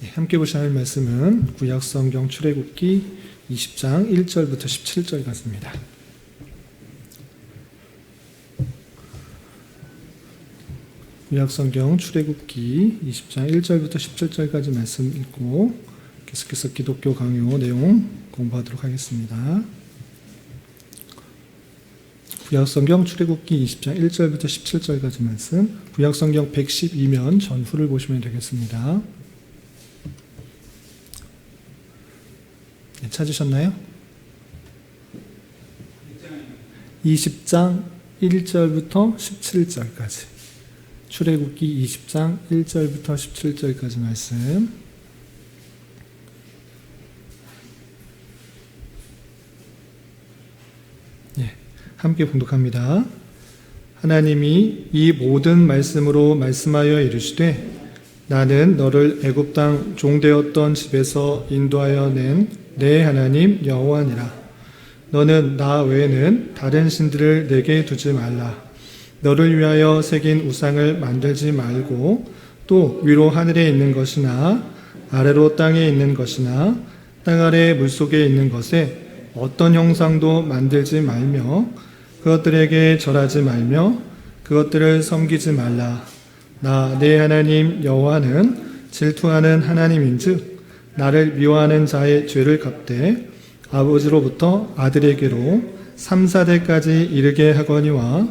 함께 보셔야 할 말씀은 구약성경 출애굽기 20장 1절부터 17절 같습니다. 구약성경 출애굽기 20장 1절부터 17절까지 말씀 읽고 계속해서 기독교 강요 내용 공부하도록 하겠습니다. 구약성경 출애굽기 20장 1절부터 17절까지 말씀, 구약성경 112면 전후를 보시면 되겠습니다. 네, 찾으셨나요? 20장 1절부터 17절까지, 출애굽기 20장 1절부터 17절까지 말씀. 네, 함께 봉독합니다. 하나님이 이 모든 말씀으로 말씀하여 이르시되 나는 너를 애굽 땅 종되었던 집에서 인도하여 낸 내 하나님 여호와니라. 너는 나 외에는 다른 신들을 내게 두지 말라. 너를 위하여 새긴 우상을 만들지 말고 또 위로 하늘에 있는 것이나 아래로 땅에 있는 것이나 땅 아래 물속에 있는 것에 어떤 형상도 만들지 말며 그것들에게 절하지 말며 그것들을 섬기지 말라. 나 내 하나님 여호와는 질투하는 하나님인즉 나를 미워하는 자의 죄를 갚되 아버지로부터 아들에게로 3, 4대까지 이르게 하거니와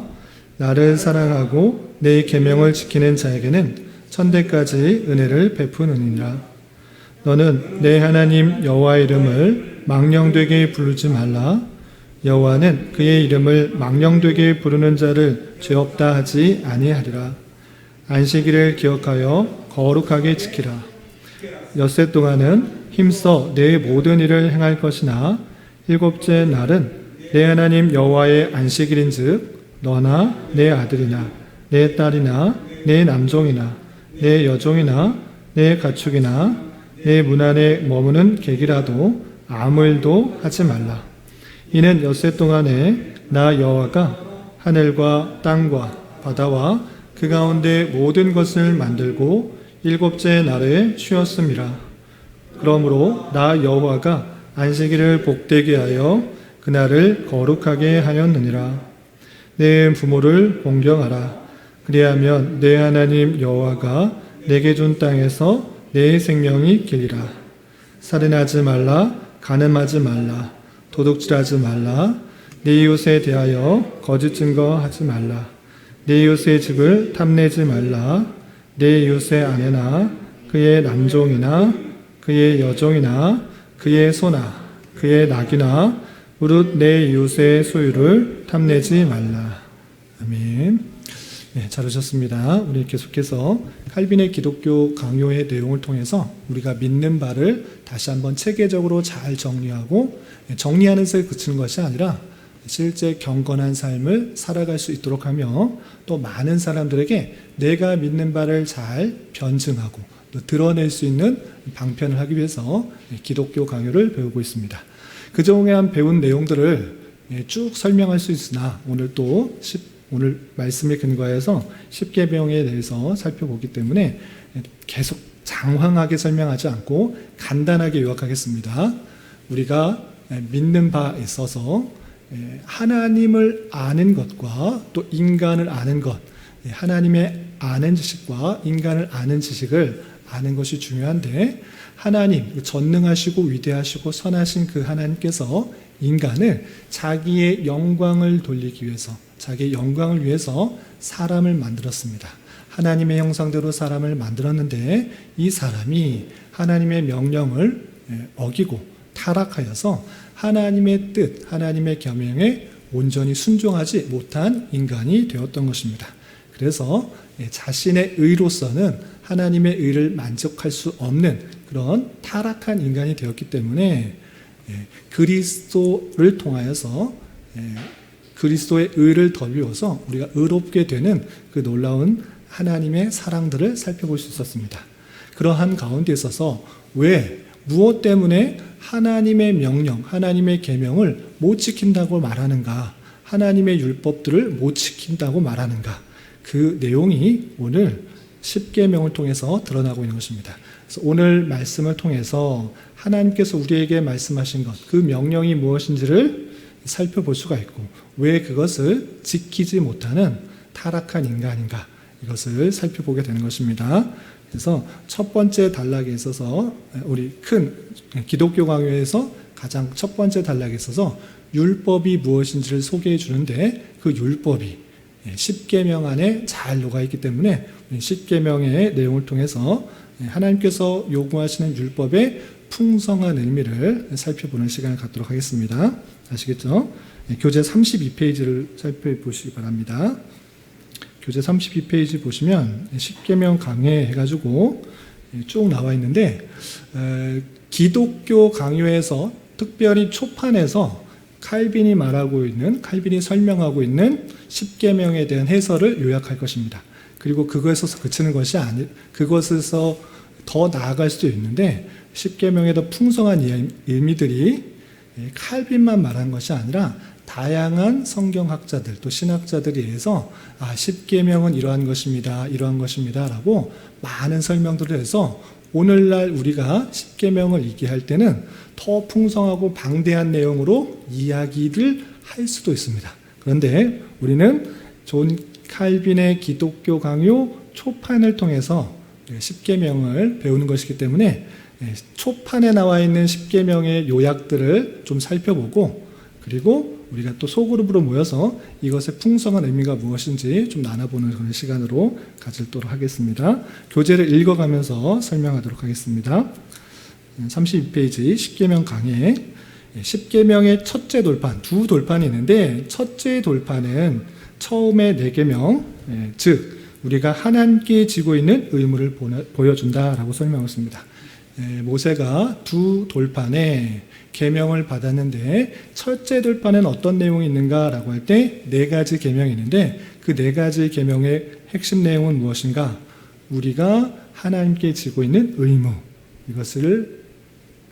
나를 사랑하고 내 계명을 지키는 자에게는 1000대까지 은혜를 베푸느니라. 너는 내 하나님 여호와의 이름을 망령되게 부르지 말라. 여호와는 그의 이름을 망령되게 부르는 자를 죄 없다 하지 아니하리라. 안식일을 기억하여 거룩하게 지키라. 엿새 동안은 힘써 내 모든 일을 행할 것이나 일곱째 날은 내 하나님 여호와의 안식일인즉 너나 내 아들이나 내 딸이나 내 남종이나 내 여종이나 내 가축이나 내 문 안에 머무는 객이라도 아무 일도 하지 말라. 이는 엿새 동안에 나 여호와가 하늘과 땅과 바다와 그 가운데 모든 것을 만들고 일곱째 날에 쉬었음이라. 그러므로 나 여호와가 안식일을 복되게 하여 그날을 거룩하게 하였느니라. 내 부모를 공경하라. 그리하면 내 하나님 여호와가 내게 준 땅에서 내 생명이 길리라. 살인하지 말라. 간음하지 말라. 도둑질하지 말라. 내 이웃에 대하여 거짓 증거하지 말라. 내 이웃의 집을 탐내지 말라. 내 이웃의 아내나 그의 남종이나 그의 여종이나 그의 소나 그의 낙이나 무릇 내 이웃의 소유를 탐내지 말라. 아멘. 네, 잘 오셨습니다. 우리 계속해서 칼빈의 기독교 강요의 내용을 통해서 우리가 믿는 바를 다시 한번 체계적으로 잘 정리하고, 정리하는 것에 그치는 것이 아니라 실제 경건한 삶을 살아갈 수 있도록 하며 또 많은 사람들에게 내가 믿는 바를 잘 변증하고 또 드러낼 수 있는 방편을 하기 위해서 기독교 강요를 배우고 있습니다. 그동안 배운 내용들을 쭉 설명할 수 있으나 오늘 말씀에 근거해서 10계명에 대해서 살펴보기 때문에 계속 장황하게 설명하지 않고 간단하게 요약하겠습니다. 우리가 믿는 바에 있어서 하나님을 아는 것과 또 인간을 아는 것, 하나님의 아는 지식과 인간을 아는 지식을 아는 것이 중요한데, 하나님, 전능하시고 위대하시고 선하신 그 하나님께서 인간을 자기의 영광을 돌리기 위해서, 자기의 영광을 위해서 사람을 만들었습니다. 하나님의 형상대로 사람을 만들었는데 이 사람이 하나님의 명령을 어기고 타락하여서 하나님의 뜻, 하나님의 계명에 온전히 순종하지 못한 인간이 되었던 것입니다. 그래서 자신의 의로서는 하나님의 의를 만족할 수 없는 그런 타락한 인간이 되었기 때문에 그리스도를 통하여서 그리스도의 의를 덧입어서 우리가 의롭게 되는 그 놀라운 하나님의 사랑들을 살펴볼 수 있었습니다. 그러한 가운데 있어서 무엇 때문에 하나님의 명령, 하나님의 계명을 못 지킨다고 말하는가, 하나님의 율법들을 못 지킨다고 말하는가, 그 내용이 오늘 십계명을 통해서 드러나고 있는 것입니다. 그래서 오늘 말씀을 통해서 하나님께서 우리에게 말씀하신 것, 그 명령이 무엇인지를 살펴볼 수가 있고 왜 그것을 지키지 못하는 타락한 인간인가 이것을 살펴보게 되는 것입니다. 그래서 첫 번째 단락에 있어서 우리 큰 기독교 강요에서 가장 첫 번째 단락에 있어서 율법이 무엇인지를 소개해 주는데 그 율법이 십계명 안에 잘 녹아있기 때문에 십계명의 내용을 통해서 하나님께서 요구하시는 율법의 풍성한 의미를 살펴보는 시간을 갖도록 하겠습니다. 아시겠죠? 교재 32페이지를 살펴보시기 바랍니다. 교재 32페이지 보시면 십계명 강해 해가지고 쭉 나와 있는데 기독교 강요에서 특별히 초판에서 칼빈이 설명하고 있는 십계명에 대한 해설을 요약할 것입니다. 그리고 그것에서 그치는 것이 그것에서 더 나아갈 수도 있는데 십계명의 더 풍성한 의미들이 칼빈만 말한 것이 아니라 다양한 성경학자들 또 신학자들에 의해서 십계명은 이러한 것입니다. 이러한 것입니다. 라고 많은 설명들을 해서 오늘날 우리가 십계명을 얘기할 때는 더 풍성하고 방대한 내용으로 이야기를 할 수도 있습니다. 그런데 우리는 존 칼빈의 기독교 강요 초판을 통해서 십계명을 배우는 것이기 때문에 초판에 나와 있는 십계명의 요약들을 좀 살펴보고 그리고 우리가 또 소그룹으로 모여서 이것의 풍성한 의미가 무엇인지 좀 나눠보는 그런 시간으로 가지도록 하겠습니다. 교재를 읽어가면서 설명하도록 하겠습니다. 32페이지 십계명 강해. 십계명의 첫째 돌판, 두 돌판이 있는데 첫째 돌판은 처음의 4계명, 즉 우리가 하나님께 지고 있는 의무를 보여준다라고 설명했습니다. 모세가 두 돌판에 계명을 받았는데 첫째 돌판은 어떤 내용이 있는가라고 할 때 4가지 계명이 있는데 그 4가지 계명의 핵심 내용은 무엇인가? 우리가 하나님께 지고 있는 의무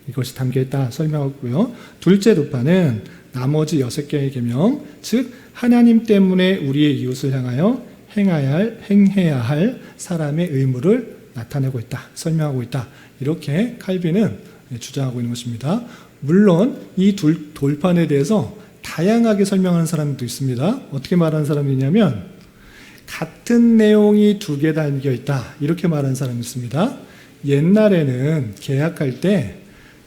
이것이 담겨있다 설명하고요. 둘째 돌판은 나머지 6개의 계명, 즉 하나님 때문에 우리의 이웃을 향하여 행해야 할 사람의 의무를 나타내고 있다, 설명하고 있다. 이렇게 칼빈은 주장하고 있는 것입니다. 물론 이 돌판에 대해서 다양하게 설명하는 사람도 있습니다. 어떻게 말하는 사람이 있냐면 같은 내용이 2개 담겨 있다 이렇게 말하는 사람이 있습니다. 옛날에는 계약할 때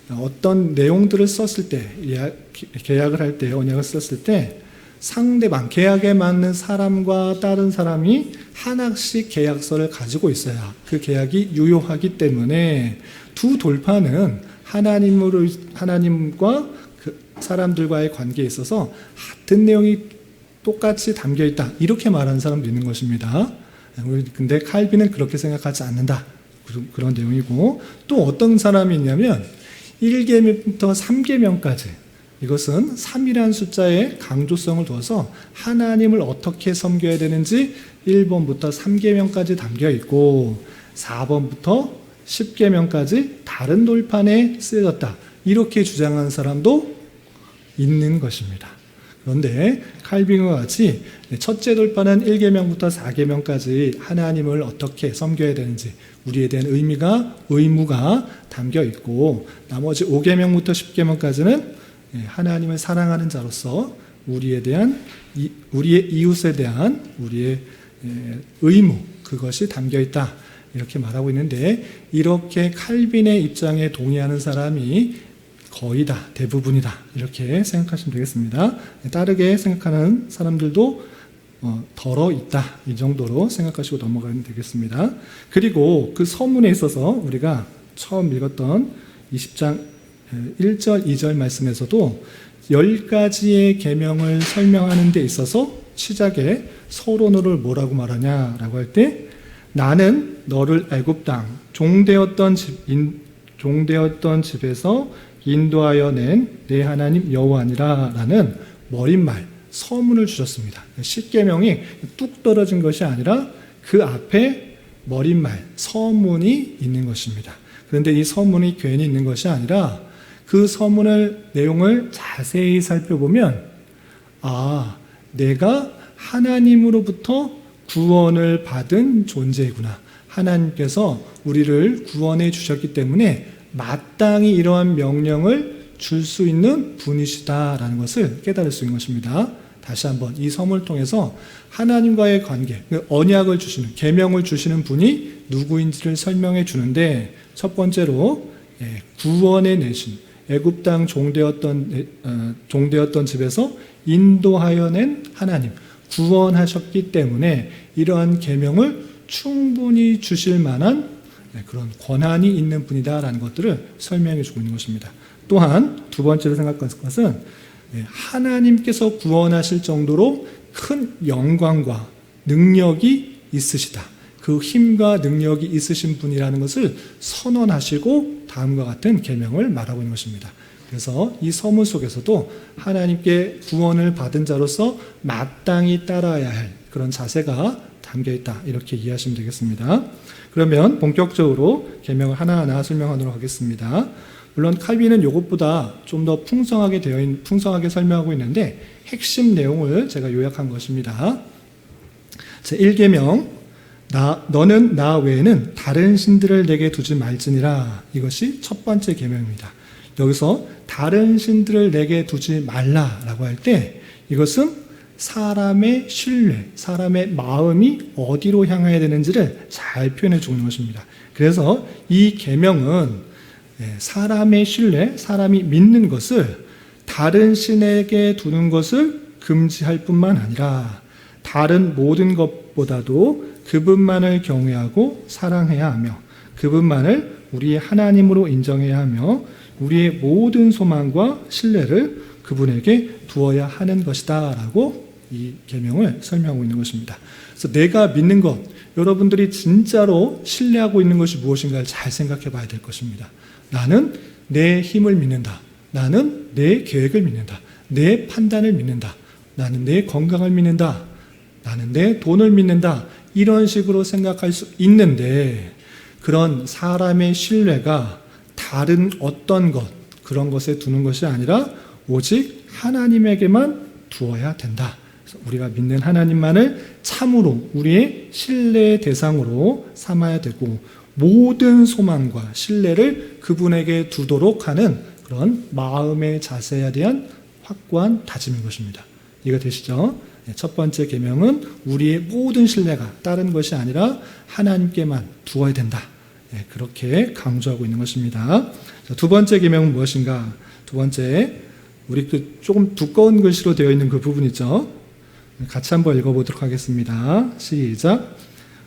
어떤 내용들을 썼을 때 계약을 할 때 언약을 썼을 때 상대방 계약에 맞는 사람과 다른 사람이 하나씩 계약서를 가지고 있어야 그 계약이 유효하기 때문에 두 돌판은 하나님과 그 사람들과의 관계에 있어서 같은 내용이 똑같이 담겨 있다 이렇게 말하는 사람도 있는 것입니다. 근데 칼빈은 그렇게 생각하지 않는다 그런 내용이고 또 어떤 사람이 있냐면 1계명부터 3계명까지 이것은 3이라는 숫자에 강조성을 두어서 하나님을 어떻게 섬겨야 되는지 1번부터 3계명까지 담겨 있고 4번부터 10계명까지 다른 돌판에 쓰여졌다 이렇게 주장하는 사람도 있는 것입니다. 그런데 칼빈과 같이 첫째 돌판은 1계명부터 4계명까지 하나님을 어떻게 섬겨야 되는지 우리에 대한 의무가 담겨 있고 나머지 5계명부터 10계명까지는 하나님을 사랑하는 자로서 우리의 이웃에 대한 우리의 의무 그것이 담겨 있다 이렇게 말하고 있는데 이렇게 칼빈의 입장에 동의하는 사람이 거의 다 대부분이다 이렇게 생각하시면 되겠습니다. 다르게 생각하는 사람들도 덜어 있다 이 정도로 생각하시고 넘어가면 되겠습니다. 그리고 그 서문에 있어서 우리가 처음 읽었던 20장 1절 2절 말씀에서도 10가지의 계명을 설명하는 데 있어서 시작에 서론어를 뭐라고 말하냐라고 할 때 나는 너를 애굽 땅 종되었던 집에서 인도하여 낸 내 하나님 여호와니라 라는 머릿말 서문을 주셨습니다. 십계명이 뚝 떨어진 것이 아니라 그 앞에 머릿말 서문이 있는 것입니다. 그런데 이 서문이 괜히 있는 것이 아니라 그 서문의 내용을 자세히 살펴보면 내가 하나님으로부터 구원을 받은 존재구나. 하나님께서 우리를 구원해 주셨기 때문에 마땅히 이러한 명령을 줄 수 있는 분이시다라는 것을 깨달을 수 있는 것입니다. 다시 한번 이 서문을 통해서 하나님과의 관계, 언약을 주시는, 계명을 주시는 분이 누구인지를 설명해 주는데, 첫 번째로 구원해 내신, 애굽 땅 종되었던 집에서 인도하여 낸 하나님, 구원하셨기 때문에 이러한 계명을 충분히 주실 만한 그런 권한이 있는 분이다라는 것들을 설명해 주고 있는 것입니다. 또한 두 번째로 생각할 것은 하나님께서 구원하실 정도로 큰 영광과 능력이 있으시다. 그 힘과 능력이 있으신 분이라는 것을 선언하시고 다음과 같은 계명을 말하고 있는 것입니다. 그래서 이 서문 속에서도 하나님께 구원을 받은 자로서 마땅히 따라야 할 그런 자세가 담겨있다, 이렇게 이해하시면 되겠습니다. 그러면 본격적으로 계명을 하나하나 설명하도록 하겠습니다. 물론 칼빈은 이것보다 좀 더 풍성하게 설명하고 있는데 핵심 내용을 제가 요약한 것입니다. 제1계명, 너는 나 외에는 다른 신들을 내게 두지 말지니라. 이것이 첫 번째 계명입니다. 여기서 다른 신들을 내게 두지 말라라고 할 때 이것은 사람의 신뢰, 사람의 마음이 어디로 향해야 되는지를 잘 표현해 주는 것입니다. 그래서 이 계명은 사람의 신뢰, 사람이 믿는 것을 다른 신에게 두는 것을 금지할 뿐만 아니라 다른 모든 것보다도 그분만을 경외하고 사랑해야 하며 그분만을 우리의 하나님으로 인정해야 하며 우리의 모든 소망과 신뢰를 그분에게 두어야 하는 것이다 라고 이 계명을 설명하고 있는 것입니다. 그래서 내가 믿는 것, 여러분들이 진짜로 신뢰하고 있는 것이 무엇인가를 잘 생각해 봐야 될 것입니다. 나는 내 힘을 믿는다. 나는 내 계획을 믿는다. 내 판단을 믿는다. 나는 내 건강을 믿는다. 나는 내 돈을 믿는다. 이런 식으로 생각할 수 있는데 그런 사람의 신뢰가 다른 어떤 것, 그런 것에 두는 것이 아니라 오직 하나님에게만 두어야 된다. 그래서 우리가 믿는 하나님만을 참으로 우리의 신뢰의 대상으로 삼아야 되고 모든 소망과 신뢰를 그분에게 두도록 하는 그런 마음의 자세에 대한 확고한 다짐인 것입니다. 이해가 되시죠? 첫 번째 계명은 우리의 모든 신뢰가 다른 것이 아니라 하나님께만 두어야 된다. 그렇게 강조하고 있는 것입니다. 두 번째 계명은 무엇인가? 두 번째, 우리 조금 두꺼운 글씨로 되어 있는 그 부분 있죠? 같이 한번 읽어보도록 하겠습니다. 시작.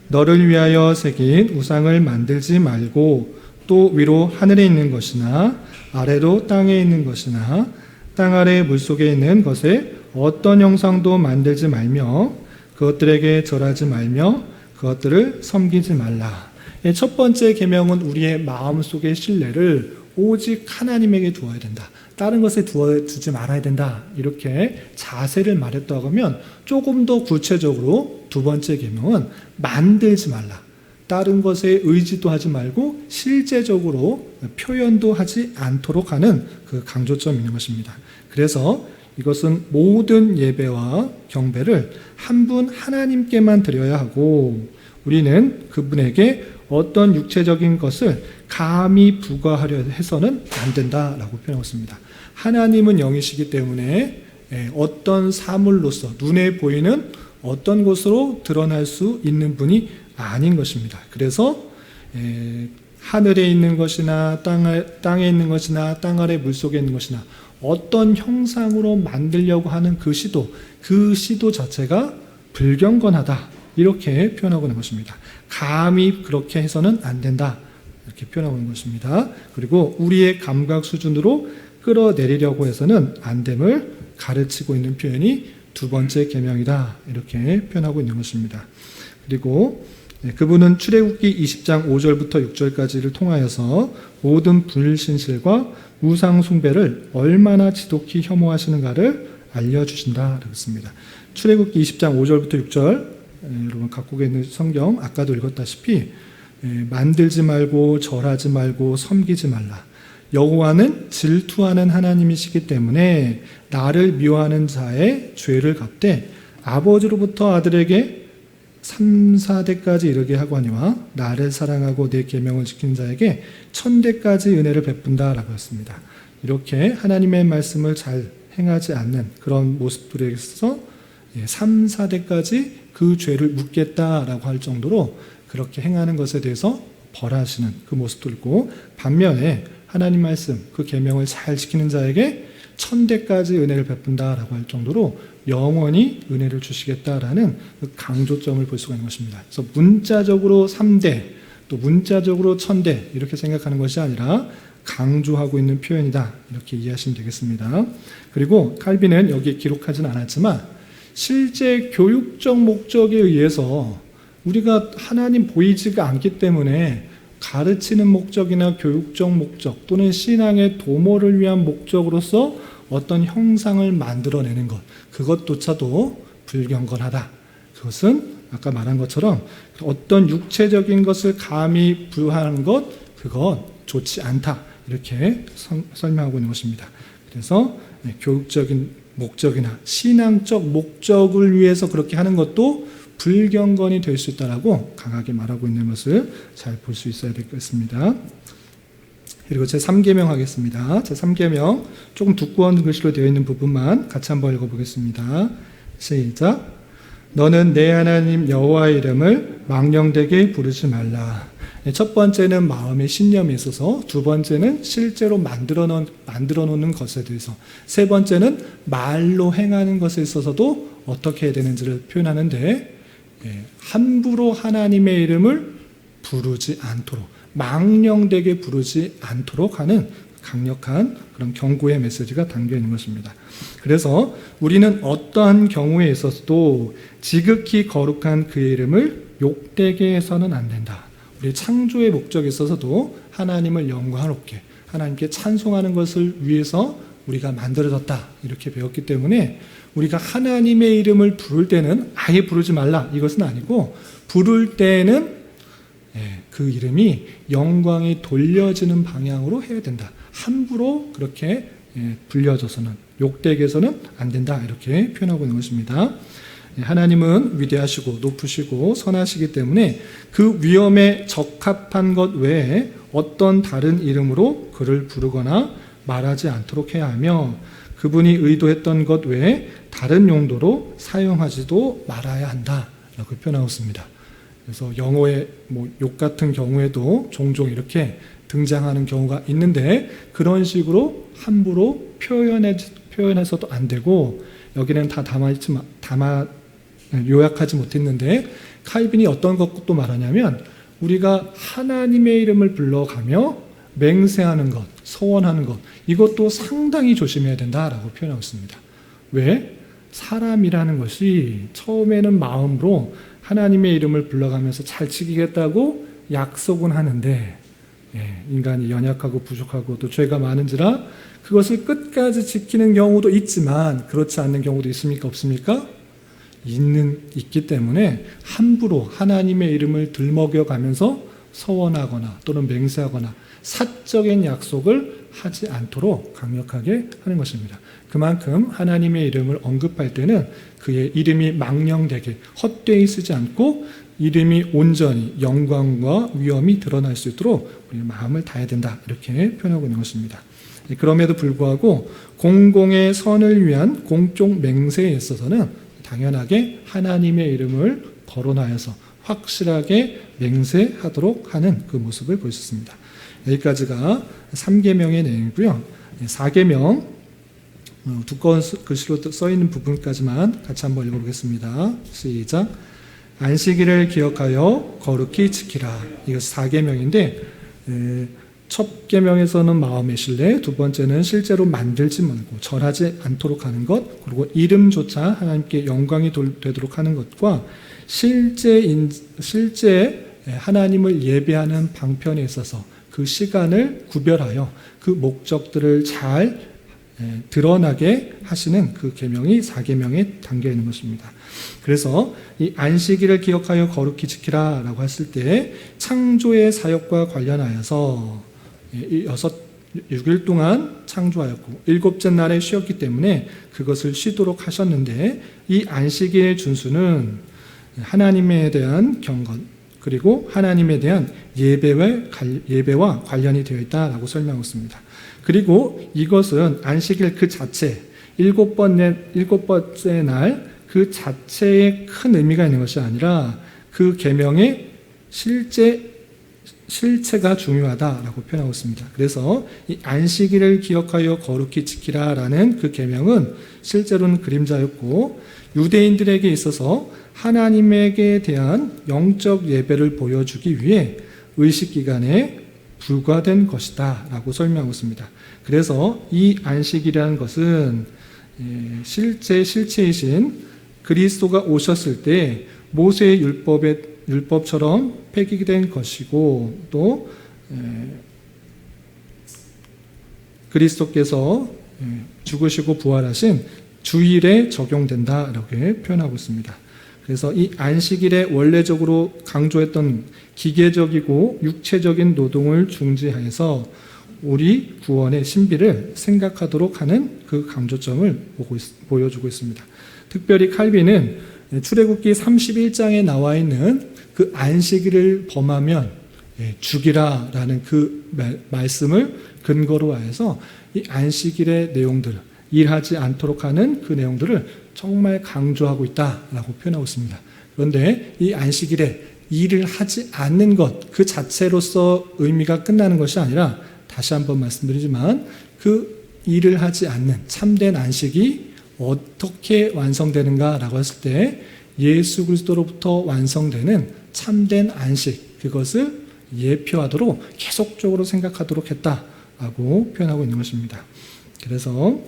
너를 위하여 새긴 우상을 만들지 말고 또 위로 하늘에 있는 것이나 아래로 땅에 있는 것이나 땅 아래 물속에 있는 것에 어떤 형상도 만들지 말며 그것들에게 절하지 말며 그것들을 섬기지 말라. 첫 번째 계명은 우리의 마음속의 신뢰를 오직 하나님에게 두어야 된다. 다른 것에 두지 말아야 된다. 이렇게 자세를 말했다고 하면 조금 더 구체적으로 두 번째 계명은 만들지 말라. 다른 것에 의지도 하지 말고 실제적으로 표현도 하지 않도록 하는 그 강조점이 있는 것입니다. 그래서 이것은 모든 예배와 경배를 한 분 하나님께만 드려야 하고 우리는 그분에게 어떤 육체적인 것을 감히 부과하려 해서는 안 된다라고 표현하고 있습니다. 하나님은 영이시기 때문에 어떤 사물로서 눈에 보이는 어떤 것으로 드러날 수 있는 분이 아닌 것입니다. 그래서 하늘에 있는 것이나 땅에 있는 것이나 땅 아래 물속에 있는 것이나 어떤 형상으로 만들려고 하는 그 시도 자체가 불경건하다 이렇게 표현하고 있는 것입니다. 감히 그렇게 해서는 안 된다 이렇게 표현하고 있는 것입니다. 그리고 우리의 감각 수준으로 끌어내리려고 해서는 안 됨을 가르치고 있는 표현이 두 번째 계명이다 이렇게 표현하고 있는 것입니다. 그리고 그분은 출애굽기 20장 5절부터 6절까지를 통하여서 모든 불신실과 우상 숭배를 얼마나 지독히 혐오하시는가를 알려주신다 그랬습니다. 출애굽기 20장 5절부터 6절 여러분 갖고 계신 성경 아까도 읽었다시피 만들지 말고 절하지 말고 섬기지 말라. 여호와는 질투하는 하나님이시기 때문에 나를 미워하는 자의 죄를 갚되 아버지로부터 아들에게 3, 4대까지 이르게 하거니와 나를 사랑하고 내 계명을 지키는 자에게 1000대까지 은혜를 베푼다라고 했습니다. 이렇게 하나님의 말씀을 잘 행하지 않는 그런 모습들에 있어서 3, 4대까지 그 죄를 묻겠다라고 할 정도로 그렇게 행하는 것에 대해서 벌하시는 그 모습도 있고, 반면에 하나님 말씀 그 계명을 잘 지키는 자에게 1000대까지 은혜를 베푼다라고 할 정도로 영원히 은혜를 주시겠다라는 그 강조점을 볼 수가 있는 것입니다. 그래서 문자적으로 3대 또 문자적으로 1000대 이렇게 생각하는 것이 아니라 강조하고 있는 표현이다, 이렇게 이해하시면 되겠습니다. 그리고 칼빈은 여기에 기록하진 않았지만 실제 교육적 목적에 의해서 우리가 하나님 보이지가 않기 때문에 가르치는 목적이나 교육적 목적 또는 신앙의 도모를 위한 목적으로서 어떤 형상을 만들어내는 것, 그것조차도 불경건하다. 그것은 아까 말한 것처럼 어떤 육체적인 것을 감히 부여하는 것, 그것 좋지 않다, 이렇게 설명하고 있는 것입니다. 그래서 교육적인 목적이나 신앙적 목적을 위해서 그렇게 하는 것도 불경건이 될 수 있다라고 강하게 말하고 있는 것을 잘 볼 수 있어야 되겠습니다. 그리고 제3계명 하겠습니다. 제3계명 조금 두꺼운 글씨로 되어 있는 부분만 같이 한번 읽어보겠습니다. 시작. 너는 내 하나님 여호와의 이름을 망령되게 부르지 말라. 첫 번째는 마음의 신념에 있어서, 두 번째는 실제로 만들어 놓는 것에 대해서, 세 번째는 말로 행하는 것에 있어서도 어떻게 해야 되는지를 표현하는데, 함부로 하나님의 이름을 부르지 않도록, 망령되게 부르지 않도록 하는 강력한 그런 경고의 메시지가 담겨 있는 것입니다. 그래서 우리는 어떠한 경우에 있어서도 지극히 거룩한 그의 이름을 욕되게 해서는 안 된다. 우리 창조의 목적에 있어서도 하나님을 영광롭게, 하나님께 찬송하는 것을 위해서 우리가 만들어졌다, 이렇게 배웠기 때문에 우리가 하나님의 이름을 부를 때는 아예 부르지 말라, 이것은 아니고, 부를 때는 그 이름이 영광이 돌려지는 방향으로 해야 된다. 함부로 그렇게 불려져서는, 욕되게 해서는 안 된다, 이렇게 표현하고 있는 것입니다. 하나님은 위대하시고 높으시고 선하시기 때문에 그 위엄에 적합한 것 외에 어떤 다른 이름으로 그를 부르거나 말하지 않도록 해야 하며, 그분이 의도했던 것 외에 다른 용도로 사용하지도 말아야 한다라고 표현하고 있습니다. 그래서 영어의 욕 같은 경우에도 종종 이렇게 등장하는 경우가 있는데, 그런 식으로 함부로 표현해서도 안 되고, 여기는 다 요약하지 못했는데 칼빈이 어떤 것도 말하냐면, 우리가 하나님의 이름을 불러가며 맹세하는 것, 서원하는 것, 이것도 상당히 조심해야 된다라고 표현하고 있습니다. 왜? 사람이라는 것이 처음에는 마음으로 하나님의 이름을 불러가면서 잘 지키겠다고 약속은 하는데, 인간이 연약하고 부족하고 또 죄가 많은지라 그것을 끝까지 지키는 경우도 있지만 그렇지 않는 경우도 있습니까? 없습니까? 있기 때문에 함부로 하나님의 이름을 들먹여가면서 서원하거나 또는 맹세하거나 사적인 약속을 하지 않도록 강력하게 하는 것입니다. 그만큼 하나님의 이름을 언급할 때는 그의 이름이 망령되게 헛되이 쓰지 않고 이름이 온전히 영광과 위엄이 드러날 수 있도록 우리 마음을 다해야 된다, 이렇게 표현하고 있는 것입니다. 그럼에도 불구하고 공공의 선을 위한 공적 맹세에 있어서는 당연하게 하나님의 이름을 거론하여서 확실하게 맹세하도록 하는 그 모습을 볼 수 있습니다. 여기까지가 3계명의 내용이고요. 4계명 두꺼운 글씨로 써있는 부분까지만 같이 한번 읽어보겠습니다. 시작. 안식일을 기억하여 거룩히 지키라. 이것이 4계명인데, 첫 계명에서는 마음의 신뢰, 두 번째는 실제로 만들지 말고 절하지 않도록 하는 것, 그리고 이름조차 하나님께 영광이 되도록 하는 것과 실제 하나님을 예배하는 방편에 있어서 그 시간을 구별하여 그 목적들을 잘 드러나게 하시는 그 계명이 4계명에 담겨 있는 것입니다. 그래서 이 안식일을 기억하여 거룩히 지키라 라고 했을 때 창조의 사역과 관련하여서 6일 동안 창조하였고 7째 날에 쉬었기 때문에 그것을 쉬도록 하셨는데, 이 안식일의 준수는 하나님에 대한 경건, 그리고 하나님에 대한 예배와 관련이 되어 있다라고 설명하고 있습니다. 그리고 이것은 안식일 그 자체, 일곱 번째 날 그 자체에 큰 의미가 있는 것이 아니라 그 계명의 실체가 중요하다라고 표현하고 있습니다. 그래서 이 안식일을 기억하여 거룩히 지키라라는 그 계명은 실제로는 그림자였고, 유대인들에게 있어서 하나님에게 대한 영적 예배를 보여주기 위해 의식 기간에 불과된 것이다 라고 설명하고 있습니다. 그래서 이 안식이라는 것은 실체이신 그리스도가 오셨을 때 모세의 율법처럼 폐기된 것이고, 또 그리스도께서 죽으시고 부활하신 주일에 적용된다라고 표현하고 있습니다. 그래서 이 안식일에 원래적으로 강조했던 기계적이고 육체적인 노동을 중지하여서 우리 구원의 신비를 생각하도록 하는 그 강조점을 보여주고 있습니다. 특별히 칼빈은 출애굽기 31장에 나와 있는 그 안식일을 범하면 죽이라 라는 그 말씀을 근거로 하여서 이 안식일의 내용들, 일하지 않도록 하는 그 내용들을 정말 강조하고 있다라고 표현하고 있습니다. 그런데 이 안식일에 일을 하지 않는 것 그 자체로서 의미가 끝나는 것이 아니라, 다시 한번 말씀드리지만 그 일을 하지 않는 참된 안식이 어떻게 완성되는가라고 했을 때 예수 그리스도로부터 완성되는 참된 안식, 그것을 예표하도록 계속적으로 생각하도록 했다라고 표현하고 있는 것입니다. 그래서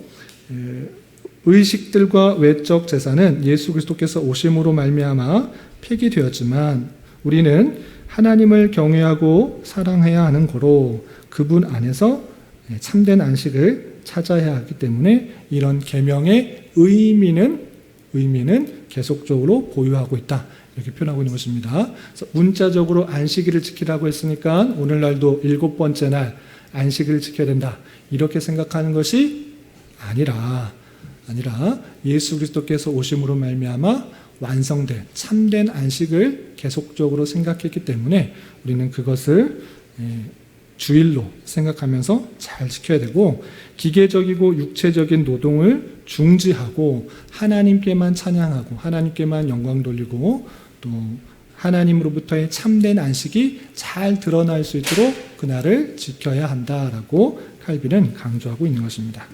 의식들과 외적 제사는 예수 그리스도께서 오심으로 말미암아 폐기되었지만, 우리는 하나님을 경외하고 사랑해야 하는 고로 그분 안에서 참된 안식을 찾아야 하기 때문에 이런 계명의 의미는 계속적으로 보유하고 있다, 이렇게 표현하고 있는 것입니다. 그래서 문자적으로 안식일을 지키라고 했으니까 오늘날도 7번째 날 안식일을 지켜야 된다, 이렇게 생각하는 것이 아니라 예수 그리스도께서 오심으로 말미암아 완성된 참된 안식을 계속적으로 생각했기 때문에 우리는 그것을 주일로 생각하면서 잘 지켜야 되고, 기계적이고 육체적인 노동을 중지하고 하나님께만 찬양하고 하나님께만 영광 돌리고, 또 하나님으로부터의 참된 안식이 잘 드러날 수 있도록 그날을 지켜야 한다라고 칼빈은 강조하고 있는 것입니다.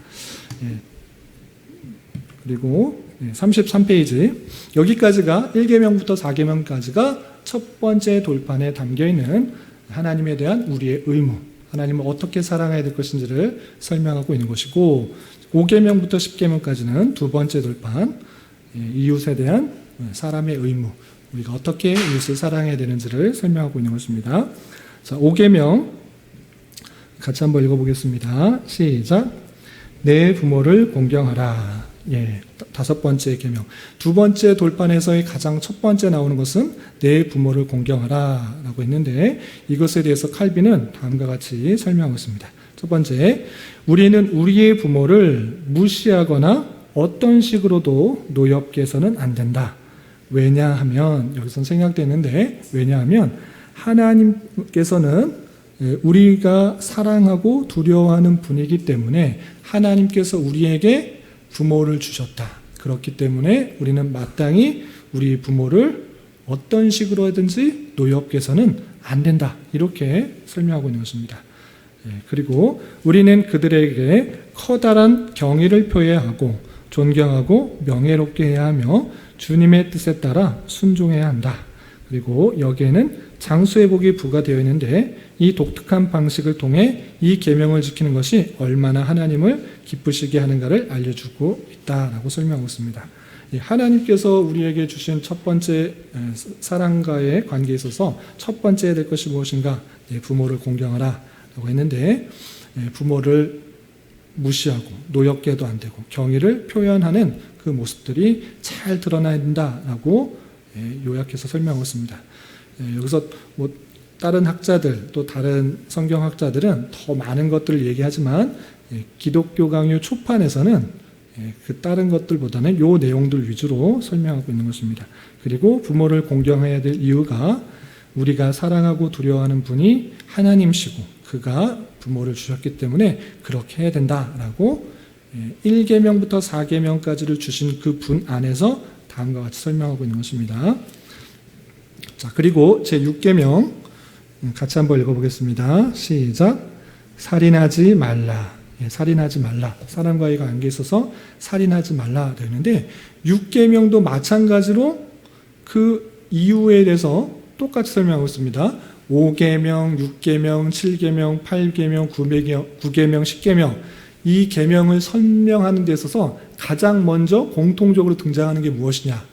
그리고 33페이지, 여기까지가 1계명부터 4계명까지가 첫 번째 돌판에 담겨있는 하나님에 대한 우리의 의무, 하나님을 어떻게 사랑해야 될 것인지를 설명하고 있는 것이고, 5계명부터 10계명까지는 두 번째 돌판, 이웃에 대한 사람의 의무, 우리가 어떻게 이웃을 사랑해야 되는지를 설명하고 있는 것입니다. 자, 5계명 같이 한번 읽어보겠습니다. 시작. 내 부모를 공경하라. 다섯 번째 계명. 두 번째 돌판에서의 가장 첫 번째 나오는 것은 내 부모를 공경하라 라고 했는데, 이것에 대해서 칼빈은 다음과 같이 설명하고 있습니다. 첫 번째, 우리는 우리의 부모를 무시하거나 어떤 식으로도 노엽게서는 안 된다. 왜냐하면, 여기서 생략되는데, 왜냐하면 하나님께서는 우리가 사랑하고 두려워하는 분이기 때문에 하나님께서 우리에게 부모를 주셨다. 그렇기 때문에 우리는 마땅히 우리 부모를 어떤 식으로 하든지 노엽게서는 안 된다, 이렇게 설명하고 있는 것입니다. 그리고 우리는 그들에게 커다란 경의를 표해야 하고 존경하고 명예롭게 해야 하며 주님의 뜻에 따라 순종해야 한다. 그리고 여기에는 장수의 복이 부과되어 있는데, 이 독특한 방식을 통해 이 계명을 지키는 것이 얼마나 하나님을 기쁘시게 하는가를 알려주고 있다라고 설명하고 있습니다. 하나님께서 우리에게 주신 첫 번째 사랑과의 관계에 있어서 첫 번째 해야 될 것이 무엇인가? 부모를 공경하라 라고 했는데, 부모를 무시하고 노엽게도 안 되고 경의를 표현하는 그 모습들이 잘 드러나야 된다라고 요약해서 설명하고 있습니다. 여기서 다른 학자들, 또 다른 성경학자들은 더 많은 것들을 얘기하지만 기독교 강요 초판에서는 그 다른 것들보다는 요 내용들 위주로 설명하고 있는 것입니다. 그리고 부모를 공경해야 될 이유가 우리가 사랑하고 두려워하는 분이 하나님이시고 그가 부모를 주셨기 때문에 그렇게 해야 된다라고 1계명부터 4계명까지를 주신 그 분 안에서 다음과 같이 설명하고 있는 것입니다. 자, 그리고 제6계명 같이 한번 읽어보겠습니다. 시작. 살인하지 말라. 살인하지 말라. 사람과의 관계에 있어서 살인하지 말라 되는데 6계명도 마찬가지로 그 이유에 대해서 똑같이 설명하고 있습니다. 5계명, 6계명, 7계명, 8계명, 9계명, 10계명 이 계명을 설명하는 데 있어서 가장 먼저 공통적으로 등장하는 게 무엇이냐?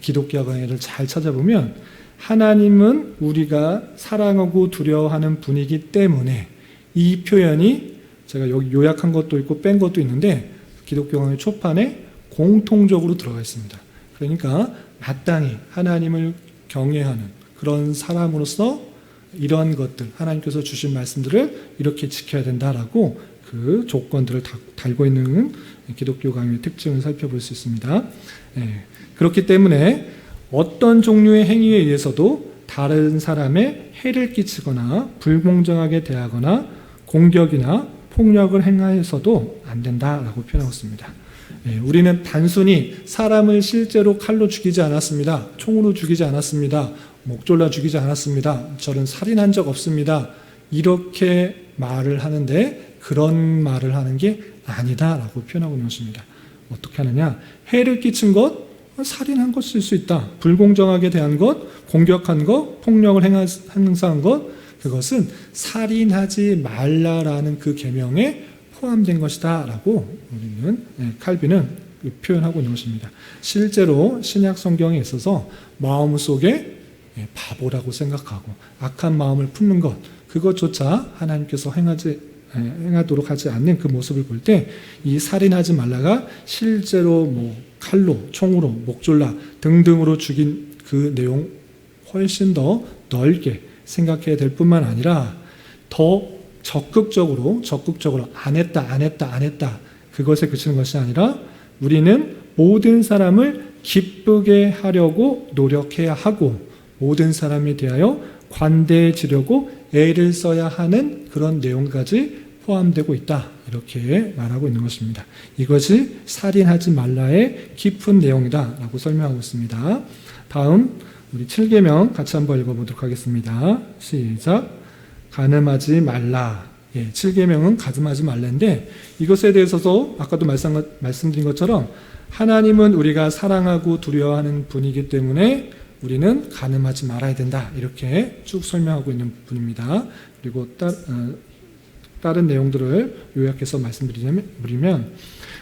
기독교 강해를 잘 찾아보면 하나님은 우리가 사랑하고 두려워하는 분이기 때문에 이 표현이 제가 여기 요약한 것도 있고 뺀 것도 있는데 기독교 강해 초판에 공통적으로 들어가 있습니다. 그러니까 마땅히 하나님을 경외하는 그런 사람으로서 이러한 것들 하나님께서 주신 말씀들을 이렇게 지켜야 된다라고 그 조건들을 달고 있는 기독교 강의의 특징을 살펴볼 수 있습니다. 그렇기 때문에 어떤 종류의 행위에 의해서도 다른 사람에 해를 끼치거나 불공정하게 대하거나 공격이나 폭력을 행하여서도 안 된다라고 표현하고 있습니다. 우리는 단순히 사람을 실제로 칼로 죽이지 않았습니다. 총으로 죽이지 않았습니다. 목졸라 죽이지 않았습니다. 저는 살인한 적 없습니다. 이렇게 말을 하는데 그런 말을 하는 게 아니다라고 표현하고 있는 것입니다. 어떻게 하느냐? 해를 끼친 것, 살인한 것일 수 있다. 불공정하게 대한 것, 공격한 것, 폭력을 행사한 것, 그것은 살인하지 말라라는 그 계명에 포함된 것이다 라고 우리는 칼빈은 표현하고 있는 것입니다. 실제로 신약 성경에 있어서 마음속에 바보라고 생각하고 악한 마음을 품는 것 그것조차 하나님께서 행하도록 하지 않는 그 모습을 볼 때 이 살인하지 말라가 실제로 뭐 칼로, 총으로, 목졸라 등등으로 죽인 그 내용 훨씬 더 넓게 생각해야 될 뿐만 아니라 더 적극적으로 안 했다 그것에 그치는 것이 아니라 우리는 모든 사람을 기쁘게 하려고 노력해야 하고 모든 사람에 대하여 관대해지려고 애를 써야 하는 그런 내용까지 포함되고 있다 이렇게 말하고 있는 것입니다. 이것이 살인하지 말라의 깊은 내용이다 라고 설명하고 있습니다. 다음 우리 7계명 같이 한번 읽어보도록 하겠습니다. 시작. 간음하지 말라. 7계명은 간음하지 말라인데 이것에 대해서도 아까도 말씀드린 것처럼 하나님은 우리가 사랑하고 두려워하는 분이기 때문에 우리는 간음하지 말아야 된다 이렇게 쭉 설명하고 있는 분입니다. 그리고 다른 내용들을 요약해서 말씀드리면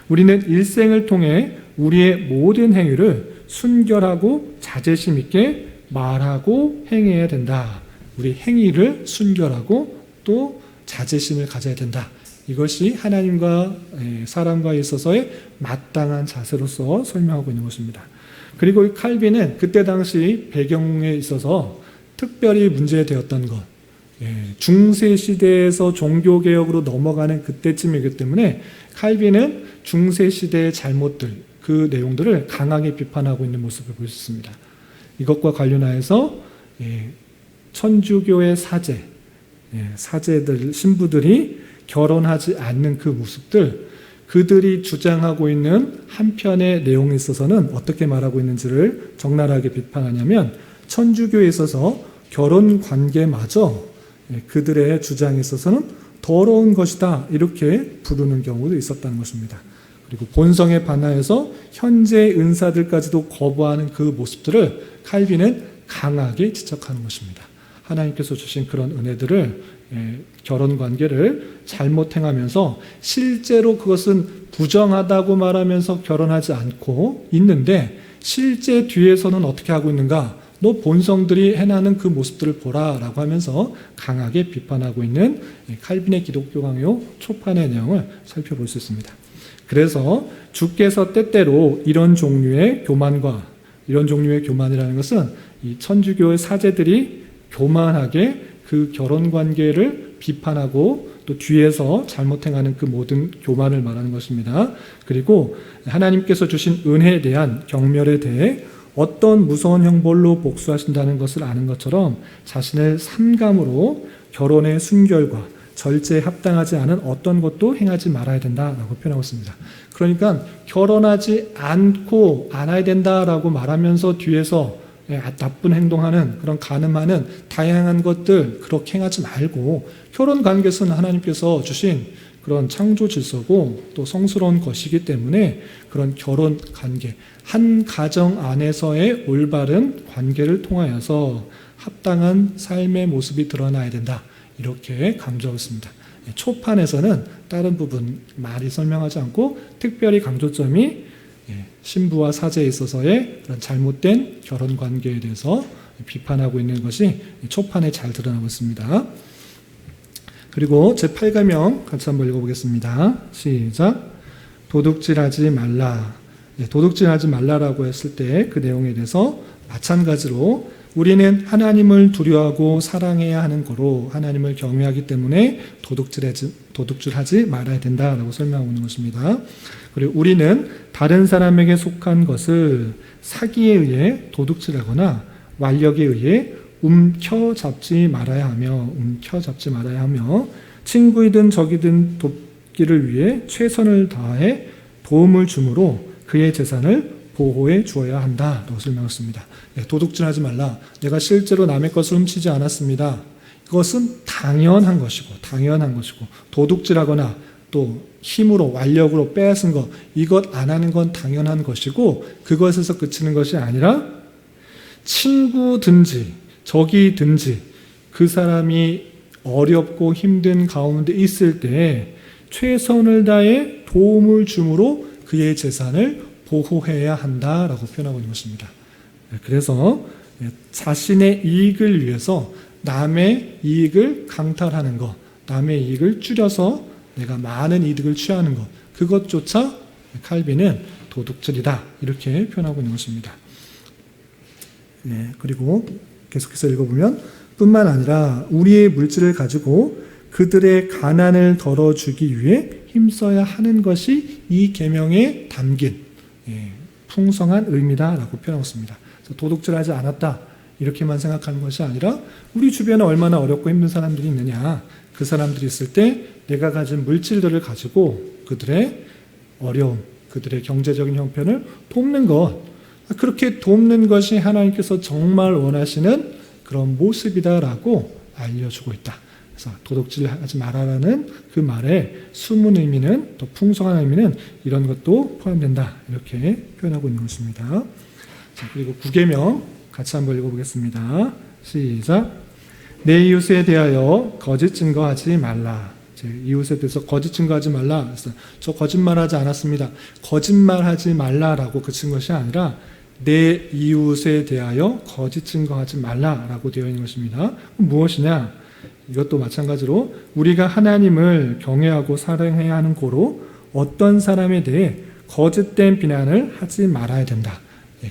우리는 일생을 통해 우리의 모든 행위를 순결하고 자제심 있게 말하고 행해야 된다. 우리 행위를 순결하고 또 자제심을 가져야 된다. 이것이 하나님과 사람과 있어서의 마땅한 자세로서 설명하고 있는 것입니다. 그리고 이 칼빈은 그때 당시 배경에 있어서 특별히 문제되었던 것, 중세 시대에서 종교개혁으로 넘어가는 그때쯤이기 때문에 칼빈은 중세 시대의 잘못들, 그 내용들을 강하게 비판하고 있는 모습을 볼 수 있습니다. 이것과 관련하여서 천주교의 사제들, 신부들이 결혼하지 않는 그 모습들, 그들이 주장하고 있는 한편의 내용에 있어서는 어떻게 말하고 있는지를 적나라하게 비판하냐면 천주교에 있어서 결혼 관계마저 그들의 주장에 있어서는 더러운 것이다 이렇게 부르는 경우도 있었다는 것입니다. 그리고 본성에 반하여서 현재 은사들까지도 거부하는 그 모습들을 칼빈은 강하게 지적하는 것입니다. 하나님께서 주신 그런 은혜들을 결혼 관계를 잘못 행하면서 실제로 그것은 부정하다고 말하면서 결혼하지 않고 있는데 실제 뒤에서는 어떻게 하고 있는가? 너 본성들이 해나는 그 모습들을 보라라고 하면서 강하게 비판하고 있는 칼빈의 기독교 강요 초판의 내용을 살펴볼 수 있습니다. 그래서 주께서 때때로 이런 종류의 교만이라는 것은 이 천주교의 사제들이 교만하게 그 결혼 관계를 비판하고 또 뒤에서 잘못 행하는 그 모든 교만을 말하는 것입니다. 그리고 하나님께서 주신 은혜에 대한 경멸에 대해 어떤 무서운 형벌로 복수하신다는 것을 아는 것처럼 자신을 삼감으로 결혼의 순결과 절제에 합당하지 않은 어떤 것도 행하지 말아야 된다라고 표현하고 있습니다. 그러니까 결혼하지 않고 안아야 된다라고 말하면서 뒤에서 나쁜 행동하는 그런 간음하는 다양한 것들 그렇게 행하지 말고, 결혼 관계에서는 하나님께서 주신 그런 창조 질서고 또 성스러운 것이기 때문에 그런 결혼 관계, 한 가정 안에서의 올바른 관계를 통하여서 합당한 삶의 모습이 드러나야 된다, 이렇게 강조하고 있습니다. 초판에서는 다른 부분 많이 설명하지 않고 특별히 강조점이 신부와 사제에 있어서의 그런 잘못된 결혼 관계에 대해서 비판하고 있는 것이 초판에 잘 드러나고 있습니다. 그리고 제8계명 같이 한번 읽어보겠습니다. 시작. 도둑질하지 말라. 도둑질하지 말라라고 했을 때 그 내용에 대해서 마찬가지로 우리는 하나님을 두려워하고 사랑해야 하는 거로 하나님을 경외하기 때문에 도둑질하지 말아야 된다라고 설명하고 있는 것입니다. 그리고 우리는 다른 사람에게 속한 것을 사기에 의해 도둑질하거나 완력에 의해 움켜잡지 말아야 하며 친구이든 적이든 돕기를 위해 최선을 다해 도움을 주므로 그의 재산을 보호해 주어야 한다라고 설명했습니다. 도둑질하지 말라. 내가 실제로 남의 것을 훔치지 않았습니다. 이것은 당연한 것이고 도둑질하거나 또 힘으로 완력으로 빼앗은 것, 이것 안 하는 건 당연한 것이고 그것에서 그치는 것이 아니라 친구든지 적이든지 그 사람이 어렵고 힘든 가운데 있을 때 최선을 다해 도움을 주므로 그의 재산을 보호해야 한다라고 표현하고 있는 것입니다. 그래서 자신의 이익을 위해서 남의 이익을 강탈하는 것, 남의 이익을 줄여서 내가 많은 이득을 취하는 것, 그것조차 칼빈은 도둑질이다, 이렇게 표현하고 있는 것입니다. 그리고 계속해서 읽어보면 뿐만 아니라 우리의 물질을 가지고 그들의 가난을 덜어주기 위해 힘써야 하는 것이 이 계명에 담긴 풍성한 의미다라고 표현하고 있습니다. 도둑질하지 않았다 이렇게만 생각하는 것이 아니라 우리 주변에 얼마나 어렵고 힘든 사람들이 있느냐, 그 사람들이 있을 때 내가 가진 물질들을 가지고 그들의 어려움, 그들의 경제적인 형편을 돕는 것, 그렇게 돕는 것이 하나님께서 정말 원하시는 그런 모습이다라고 알려주고 있다. 그래서 도둑질하지 말아라는 그 말의 숨은 의미는, 또 풍성한 의미는 이런 것도 포함된다, 이렇게 표현하고 있는 것입니다. 자, 그리고 9계명 같이 한번 읽어보겠습니다. 시작. 내 이웃에 대하여 거짓 증거하지 말라. 이웃에 대해서 거짓 증거하지 말라. 그래서 저 거짓말하지 않았습니다. 거짓말하지 말라라고 그친 것이 아니라 내 이웃에 대하여 거짓 증거하지 말라라고 되어 있는 것입니다. 무엇이냐? 이것도 마찬가지로 우리가 하나님을 경외하고 사랑해야 하는 고로 어떤 사람에 대해 거짓된 비난을 하지 말아야 된다.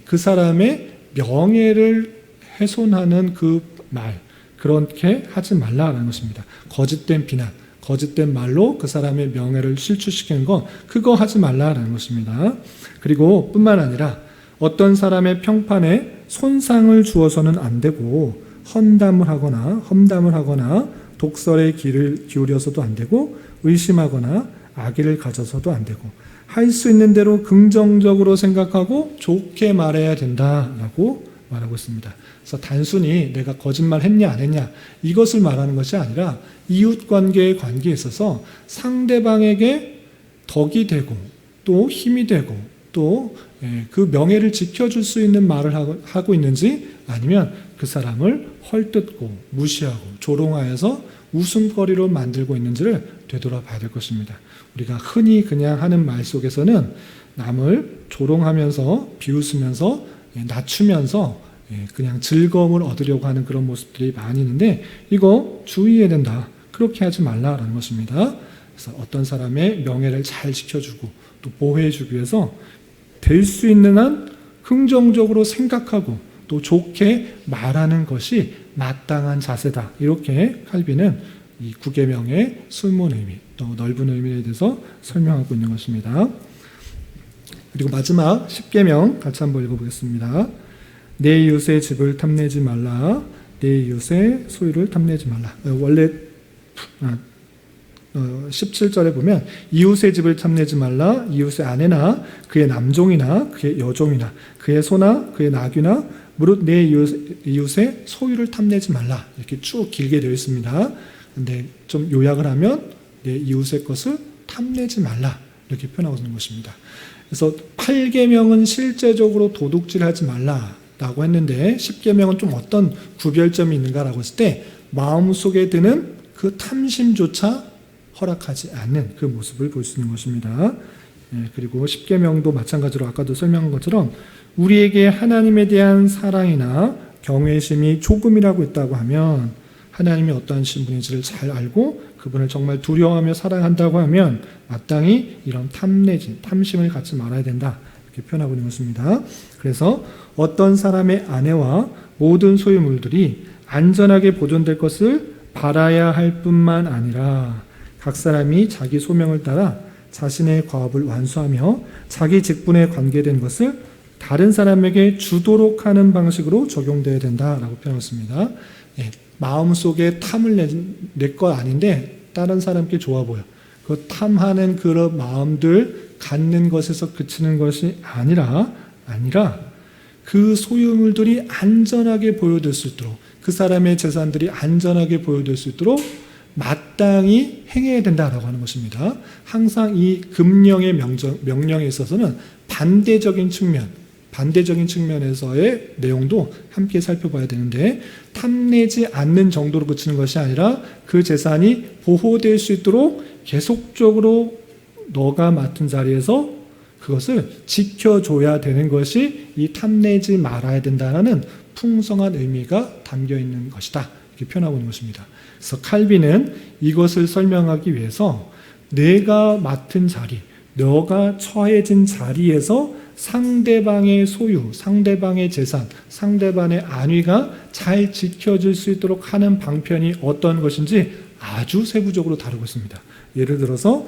그 사람의 명예를 훼손하는 그 말, 그렇게 하지 말라라는 것입니다. 거짓된 비난, 거짓된 말로 그 사람의 명예를 실추시키는 것, 그거 하지 말라라는 것입니다. 그리고 뿐만 아니라 어떤 사람의 평판에 손상을 주어서는 안 되고 험담을 하거나 독설에 귀를 기울여서도 안 되고 의심하거나 악의를 가져서도 안 되고 할 수 있는 대로 긍정적으로 생각하고 좋게 말해야 된다라고 말하고 있습니다. 그래서 단순히 내가 거짓말 했냐 안 했냐 이것을 말하는 것이 아니라 이웃관계의 관계에 있어서 상대방에게 덕이 되고 또 힘이 되고 또 그 명예를 지켜줄 수 있는 말을 하고 있는지, 아니면 그 사람을 헐뜯고 무시하고 조롱하여서 웃음거리로 만들고 있는지를 되돌아봐야 될 것입니다. 우리가 흔히 그냥 하는 말 속에서는 남을 조롱하면서 비웃으면서 낮추면서 그냥 즐거움을 얻으려고 하는 그런 모습들이 많이 있는데 이거 주의해야 된다. 그렇게 하지 말라라는 것입니다. 그래서 어떤 사람의 명예를 잘 지켜주고 또 보호해주기 위해서 될 수 있는 한 긍정적으로 생각하고 또 좋게 말하는 것이 마땅한 자세다. 이렇게 칼빈은 이 9계명의 숨은 의미, 또 넓은 의미에 대해서 설명하고 있는 것입니다. 그리고 마지막 10계명 같이 한번 읽어보겠습니다. 내 이웃의 집을 탐내지 말라. 내 이웃의 소유를 탐내지 말라. 원래 17절에 보면 이웃의 집을 탐내지 말라. 이웃의 아내나 그의 남종이나 그의 여종이나 그의 소나 그의 나귀나 무릇 내 이웃의 소유를 탐내지 말라. 이렇게 쭉 길게 되어 있습니다. 근데 좀 요약을 하면 내 이웃의 것을 탐내지 말라. 이렇게 표현하고 있는 것입니다. 그래서 8계명은 실제적으로 도둑질하지 말라라고 했는데 10계명은 좀 어떤 구별점이 있는가라고 했을 때 마음속에 드는 그 탐심조차 허락하지 않는 그 모습을 볼 수 있는 것입니다. 그리고 10계명도 마찬가지로 아까도 설명한 것처럼 우리에게 하나님에 대한 사랑이나 경외심이 조금이라고 있다고 하면 하나님이 어떠한 분인지를 잘 알고 그분을 정말 두려워하며 사랑한다고 하면 마땅히 이런 탐심을 갖지 말아야 된다. 이렇게 표현하고 있는 것입니다. 그래서 어떤 사람의 아내와 모든 소유물들이 안전하게 보존될 것을 바라야 할 뿐만 아니라 각 사람이 자기 소명을 따라 자신의 과업을 완수하며 자기 직분에 관계된 것을 다른 사람에게 주도록 하는 방식으로 적용되어야 된다라고 표현했습니다. 마음속에 탐을 내 것 아닌데 다른 사람께 좋아 보여. 그 탐하는 그런 마음들 갖는 것에서 그치는 것이 아니라 그 소유물들이 안전하게 보여질 수 있도록 그 사람의 재산들이 안전하게 보여질 수 있도록 마땅히 행해야 된다라고 하는 것입니다. 항상 이 금령의 명령에 있어서는 반대적인 측면에서의 내용도 함께 살펴봐야 되는데 탐내지 않는 정도로 그치는 것이 아니라 그 재산이 보호될 수 있도록 계속적으로 너가 맡은 자리에서 그것을 지켜줘야 되는 것이 이 탐내지 말아야 된다는 풍성한 의미가 담겨 있는 것이다. 이렇게 표현하고 있는 것입니다. 그래서 칼빈은 이것을 설명하기 위해서 내가 맡은 자리, 너가 처해진 자리에서 상대방의 소유, 상대방의 재산, 상대방의 안위가 잘 지켜질 수 있도록 하는 방편이 어떤 것인지 아주 세부적으로 다루고 있습니다. 예를 들어서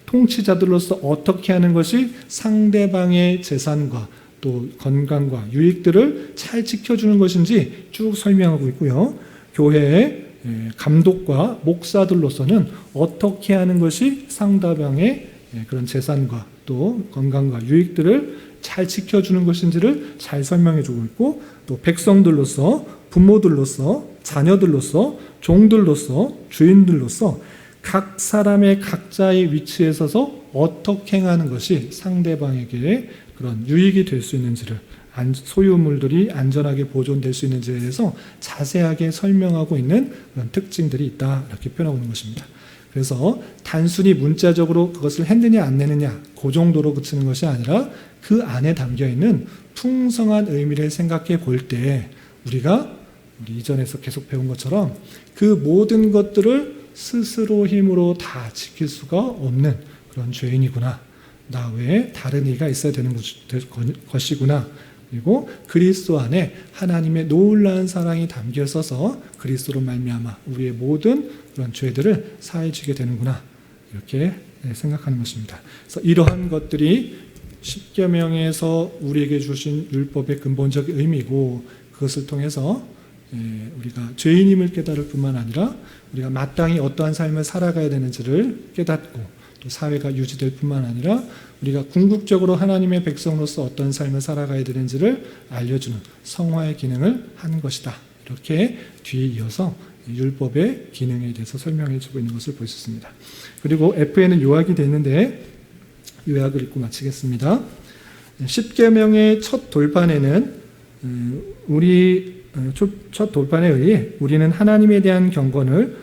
통치자들로서 어떻게 하는 것이 상대방의 재산과 또 건강과 유익들을 잘 지켜주는 것인지 쭉 설명하고 있고요. 교회의 감독과 목사들로서는 어떻게 하는 것이 상대방의 그런 재산과 또 건강과 유익들을 잘 지켜주는 것인지를 잘 설명해주고 있고 또 백성들로서 부모들로서 자녀들로서 종들로서 주인들로서 각 사람의 각자의 위치에 서서 어떻게 행하는 것이 상대방에게 그런 유익이 될 수 있는지를 소유물들이 안전하게 보존될 수 있는지에 대해서 자세하게 설명하고 있는 그런 특징들이 있다 이렇게 표현하고 있는 것입니다. 그래서 단순히 문자적으로 그것을 했느냐 안 했느냐 그 정도로 그치는 것이 아니라 그 안에 담겨있는 풍성한 의미를 생각해 볼 때 우리 이전에서 계속 배운 것처럼 그 모든 것들을 스스로 힘으로 다 지킬 수가 없는 그런 죄인이구나. 나 외에 다른 이가 있어야 되는 것이구나. 그리고 그리스도 안에 하나님의 놀라운 사랑이 담겨 있어서 그리스도로 말미암아 우리의 모든 그런 죄들을 사해주게 되는구나. 이렇게 생각하는 것입니다. 그래서 이러한 것들이 10계명에서 우리에게 주신 율법의 근본적 의미고 그것을 통해서 우리가 죄인임을 깨달을 뿐만 아니라 우리가 마땅히 어떠한 삶을 살아가야 되는지를 깨닫고 또 사회가 유지될 뿐만 아니라 우리가 궁극적으로 하나님의 백성으로서 어떤 삶을 살아가야 되는지를 알려주는 성화의 기능을 하는 것이다. 이렇게 뒤에 이어서 율법의 기능에 대해서 설명해 주고 있는 것을 볼 수 있습니다. 그리고 F에는 요약이 되어 있는데 요약을 읽고 마치겠습니다. 10계명의 첫 돌판에는 첫 돌판에 의해 우리는 하나님에 대한 경건을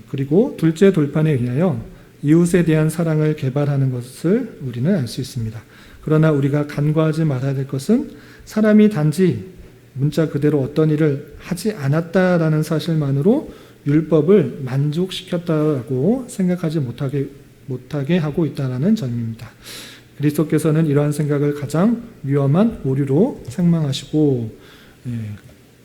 그리고 둘째 돌판에 의하여 이웃에 대한 사랑을 개발하는 것을 우리는 알 수 있습니다. 그러나 우리가 간과하지 말아야 될 것은 사람이 단지 문자 그대로 어떤 일을 하지 않았다라는 사실만으로 율법을 만족시켰다고 생각하지 못하게 하고 있다는 점입니다. 그리스도께서는 이러한 생각을 가장 위험한 오류로 책망하시고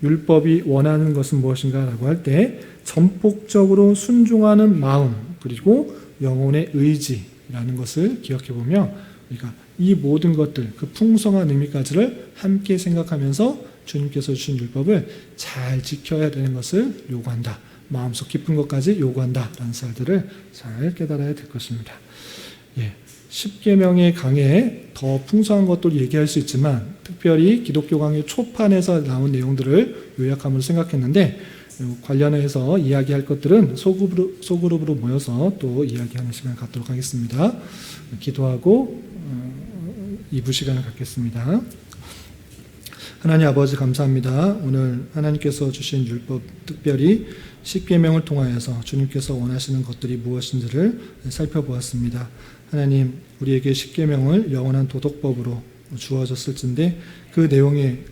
율법이 원하는 것은 무엇인가 라고 할 때 전폭적으로 순종하는 마음 그리고 영혼의 의지라는 것을 기억해 보면 우리가 이 모든 것들 그 풍성한 의미까지를 함께 생각하면서 주님께서 주신 율법을 잘 지켜야 되는 것을 요구한다. 마음속 깊은 것까지 요구한다라는 사실들을 잘 깨달아야 될 것입니다. 예, 10계명의 강에 더 풍성한 것도 얘기할 수 있지만 특별히 기독교 강의 초판에서 나온 내용들을 요약함으로 생각했는데 관련해서 이야기할 것들은 소그룹으로 모여서 또 이야기하는 시간을 갖도록 하겠습니다. 기도하고 2부 시간을 갖겠습니다. 하나님 아버지 감사합니다. 오늘 하나님께서 주신 율법 특별히 10계명을 통하여서 주님께서 원하시는 것들이 무엇인지를 살펴보았습니다. 하나님 우리에게 10계명을 영원한 도덕법으로 주어졌을진데 그 내용에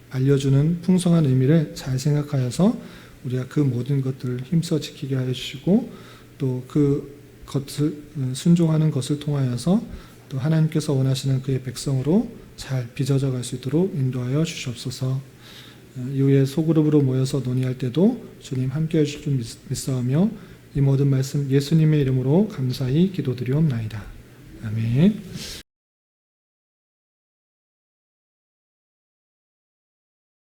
알려주는 풍성한 의미를 잘 생각하여서 우리가 그 모든 것들을 힘써 지키게 하여 주시고 또 그 것을 순종하는 것을 통하여서 또 하나님께서 원하시는 그의 백성으로 잘 빚어져 갈 수 있도록 인도하여 주시옵소서. 이후에 소그룹으로 모여서 논의할 때도 주님 함께해 주실 줄 믿사오며 이 모든 말씀 예수님의 이름으로 감사히 기도드리옵나이다. 아멘.